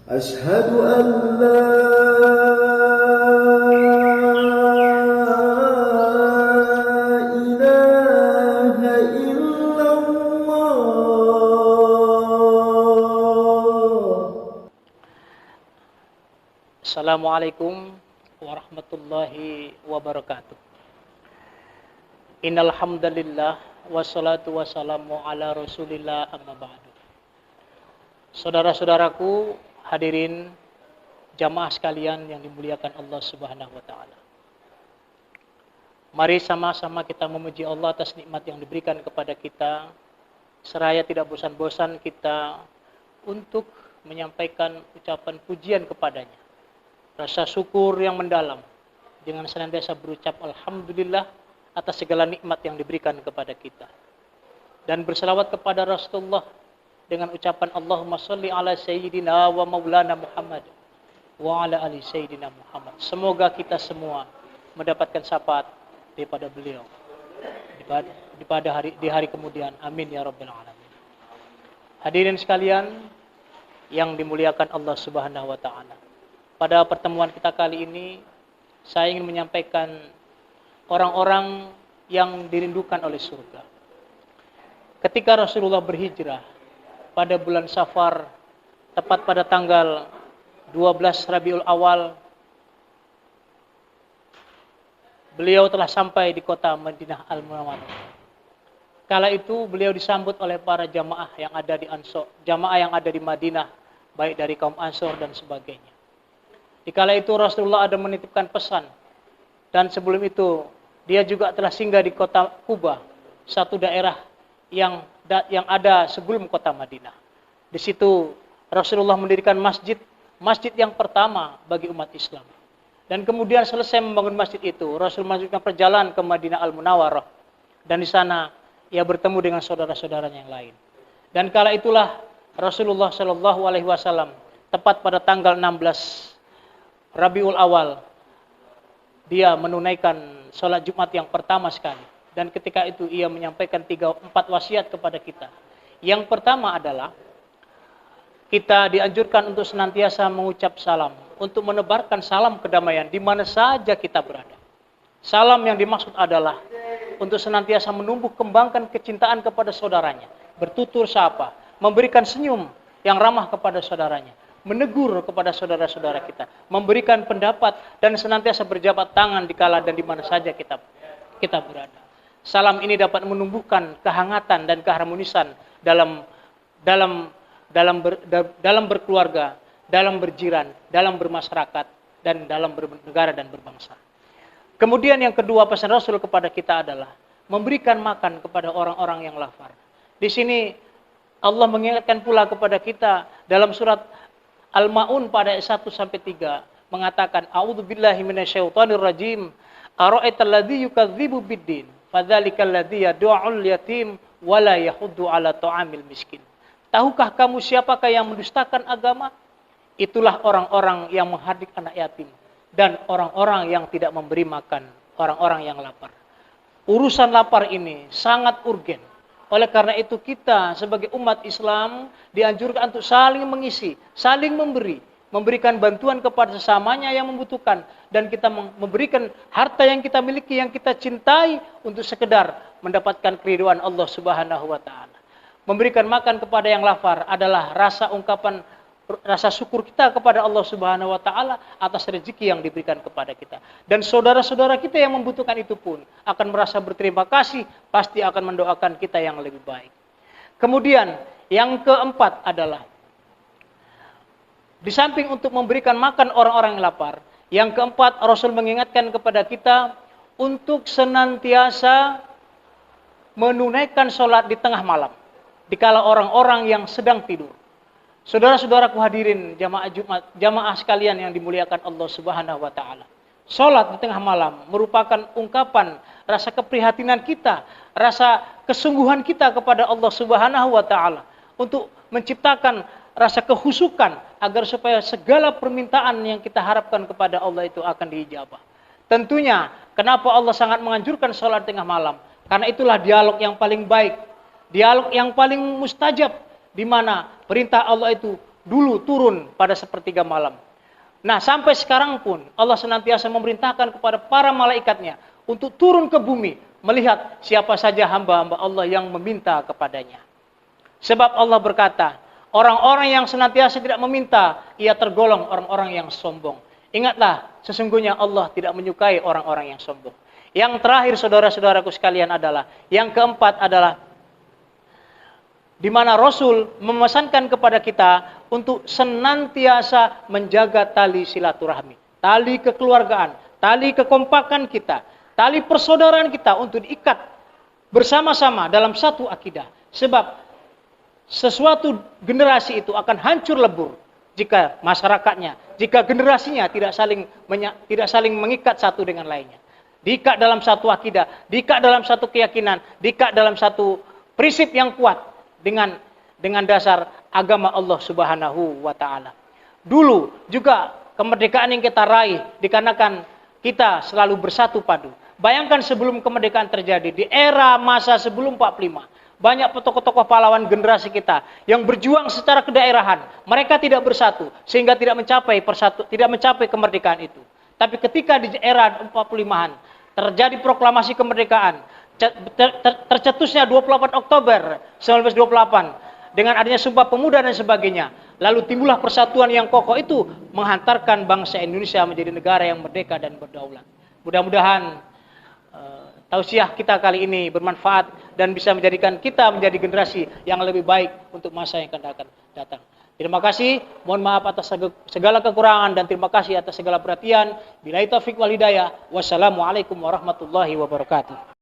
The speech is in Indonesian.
أشهد أن لا إله إلا الله. Assalamualaikum warahmatullahi wabarakatuh. Innal hamdalillah wassalatu wassalamu ala Rasulillah amma ba'du. Saudara-saudaraku, hadirin jamaah sekalian yang dimuliakan Allah Subhanahu wa taala. Mari sama-sama kita memuji Allah atas nikmat yang diberikan kepada kita, seraya tidak bosan-bosan kita untuk menyampaikan ucapan pujian kepadanya. Rasa syukur yang mendalam dengan senantiasa berucap alhamdulillah atas segala nikmat yang diberikan kepada kita. Dan berselawat kepada Rasulullah dengan ucapan Allahumma sholli ala sayyidina wa maulana Muhammad wa ala ali sayyidina Muhammad. Semoga kita semua mendapatkan syafaat daripada beliau di hari kemudian. Amin ya rabbal alamin. Hadirin sekalian yang dimuliakan Allah Subhanahu wa taala. Pada pertemuan kita kali ini, saya ingin menyampaikan orang-orang yang dirindukan oleh surga. Ketika Rasulullah berhijrah pada bulan Safar, tepat pada tanggal 12 Rabiul Awal, beliau telah sampai di kota Madinah Al-Munawwarah. Kala itu beliau disambut oleh para jamaah yang ada di Ansor, jamaah yang ada di Madinah, baik dari kaum Ansor dan sebagainya. Di kala itu Rasulullah ada menitipkan pesan, dan sebelum itu dia juga telah singgah di kota Kuba, satu daerah yang ada sebelum kota Madinah. Di situ Rasulullah mendirikan masjid yang pertama bagi umat Islam. Dan kemudian selesai membangun masjid itu, Rasul melanjutkan perjalanan ke Madinah Al-Munawwarah, dan di sana ia bertemu dengan saudara-saudaranya yang lain. Dan kala itulah Rasulullah Shallallahu Alaihi Wasallam tepat pada tanggal 16 Rabiul Awal dia menunaikan sholat Jumat yang pertama sekali. Dan ketika itu ia menyampaikan 4 wasiat kepada kita. Yang pertama adalah kita dianjurkan untuk senantiasa mengucap salam, untuk menebarkan salam kedamaian di mana saja kita berada. Salam yang dimaksud adalah untuk senantiasa menumbuh kembangkan kecintaan kepada saudaranya, bertutur sapa, memberikan senyum yang ramah kepada saudaranya, menegur kepada saudara-saudara kita, memberikan pendapat dan senantiasa berjabat tangan dikala dan di mana saja kita berada. Salam ini dapat menumbuhkan kehangatan dan keharmonisan dalam berkeluarga, dalam berjiran, dalam bermasyarakat, dan dalam bernegara dan berbangsa. Kemudian yang kedua, pesan Rasul kepada kita adalah memberikan makan kepada orang-orang yang lapar. Di sini Allah mengingatkan pula kepada kita dalam surat Al-Ma'un pada ayat 1 sampai 3 mengatakan a'udzubillahi minasyaitonir rajim ara'aital ladzi yukadzibu biddin fadzalikal ladzi yad'ul yatim wa la yahuddu 'ala ta'amil miskin. Tahukah kamu siapakah yang mendustakan agama? Itulah orang-orang yang menghardik anak yatim dan orang-orang yang tidak memberi makan orang-orang yang lapar. Urusan lapar ini sangat urgen. Oleh karena itu kita sebagai umat Islam dianjurkan untuk saling mengisi, saling memberikan bantuan kepada sesamanya yang membutuhkan, dan kita memberikan harta yang kita miliki, yang kita cintai untuk sekedar mendapatkan keridhaan Allah Subhanahu wa taala. Memberikan makan kepada yang lapar adalah rasa syukur kita kepada Allah Subhanahu wa taala atas rezeki yang diberikan kepada kita. Dan saudara-saudara kita yang membutuhkan itu pun akan merasa berterima kasih, pasti akan mendoakan kita yang lebih baik. Kemudian yang keempat adalah di samping untuk memberikan makan orang-orang yang lapar, yang keempat Rasul mengingatkan kepada kita untuk senantiasa menunaikan sholat di tengah malam, dikala orang-orang yang sedang tidur. Saudara-saudaraku hadirin jamaah sekalian yang dimuliakan Allah Subhanahu wa taala. Salat di tengah malam merupakan ungkapan rasa keprihatinan kita, rasa kesungguhan kita kepada Allah Subhanahu wa taala untuk menciptakan rasa kehusukan agar supaya segala permintaan yang kita harapkan kepada Allah itu akan diijabah. Tentunya kenapa Allah sangat menganjurkan salat di tengah malam? Karena itulah dialog yang paling baik, dialog yang paling mustajab, di mana perintah Allah itu dulu turun pada sepertiga malam. Nah, sampai sekarang pun Allah senantiasa memerintahkan kepada para malaikatnya untuk turun ke bumi, melihat siapa saja hamba-hamba Allah yang meminta kepadanya. Sebab Allah berkata, orang-orang yang senantiasa tidak meminta, ia tergolong orang-orang yang sombong. Ingatlah, sesungguhnya Allah tidak menyukai orang-orang yang sombong. Yang terakhir, saudara-saudaraku sekalian, adalah yang keempat adalah di mana Rasul memesankan kepada kita untuk senantiasa menjaga tali silaturahmi, tali kekeluargaan, tali kekompakan kita, tali persaudaraan kita untuk diikat bersama-sama dalam satu akidah. Sebab sesuatu generasi itu akan hancur lebur jika masyarakatnya, jika generasinya tidak saling mengikat satu dengan lainnya. Diikat dalam satu akidah, diikat dalam satu keyakinan, diikat dalam satu prinsip yang kuat dengan dasar agama Allah Subhanahu wa taala. Dulu juga kemerdekaan yang kita raih dikarenakan kita selalu bersatu padu. Bayangkan sebelum kemerdekaan terjadi, di era masa sebelum 45, banyak tokoh-tokoh pahlawan generasi kita yang berjuang secara kedaerahan. Mereka tidak bersatu sehingga tidak mencapai kemerdekaan itu. Tapi ketika di era 45-an terjadi proklamasi kemerdekaan, tercetusnya 28 Oktober 1928 dengan adanya Sumpah Pemuda dan sebagainya, lalu timbullah persatuan yang kokoh itu menghantarkan bangsa Indonesia menjadi negara yang merdeka dan berdaulat. Mudah-mudahan tausiah kita kali ini bermanfaat dan bisa menjadikan kita menjadi generasi yang lebih baik untuk masa yang akan datang. Terima kasih, mohon maaf atas segala kekurangan dan terima kasih atas segala perhatian. Billahi taufik wal hidayah. Wassalamualaikum warahmatullahi wabarakatuh.